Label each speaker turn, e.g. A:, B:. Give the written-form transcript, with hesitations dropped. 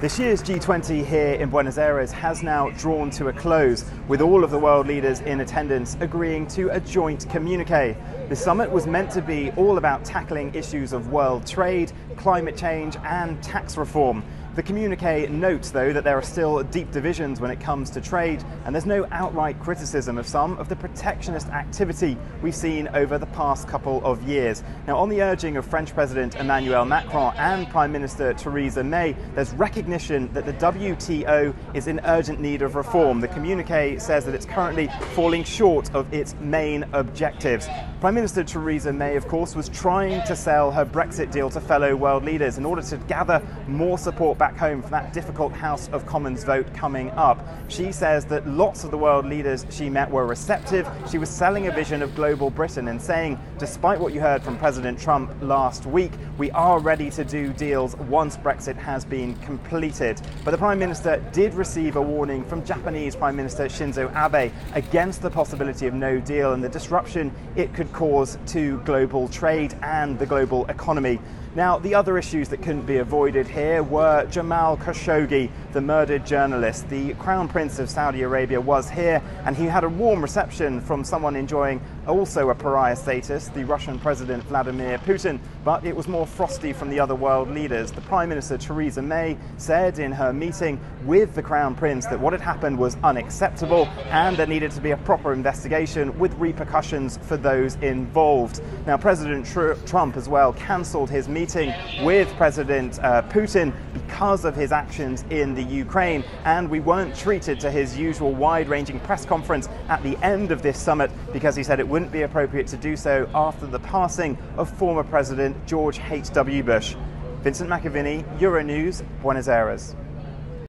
A: This year's G20 here in Buenos Aires has now drawn to a close, with all of the world leaders in attendance agreeing to a joint communiqué. The summit was meant to be all about tackling issues of world trade, climate change and tax reform. The communiqué notes, though, that there are still deep divisions when it comes to trade, and there's no outright criticism of some of the protectionist activity we've seen over the past couple of years. Now, on the urging of French President Emmanuel Macron and Prime Minister Theresa May, there's recognition that the WTO is in urgent need of reform. The communiqué says that it's currently falling short of its main objectives. Prime Minister Theresa May, of course, was trying to sell her Brexit deal to fellow world leaders in order to gather more support back home for that difficult House of Commons vote coming up. She says that lots of the world leaders she met were receptive. She was selling a vision of global Britain and saying, despite what you heard from President Trump last week, we are ready to do deals once Brexit has been completed. But the Prime Minister did receive a warning from Japanese Prime Minister Shinzo Abe against the possibility of no deal and the disruption it could cause to global trade and the global economy. Now, the other issues that couldn't be avoided here were Jamal Khashoggi, the murdered journalist. The Crown Prince of Saudi Arabia was here, and he had a warm reception from someone enjoying also a pariah status, the Russian President Vladimir Putin, but it was more frosty from the other world leaders. The Prime Minister Theresa May said in her meeting with the Crown Prince that what had happened was unacceptable and there needed to be a proper investigation with repercussions for those involved. Now, President Trump as well cancelled his meeting with President Putin because of his actions in the Ukraine, and we weren't treated to his usual wide-ranging press conference at the end of this summit because he said it wouldn't be appropriate to do so after the passing of former President George H.W. Bush. Vincent McAviney, Euronews, Buenos Aires.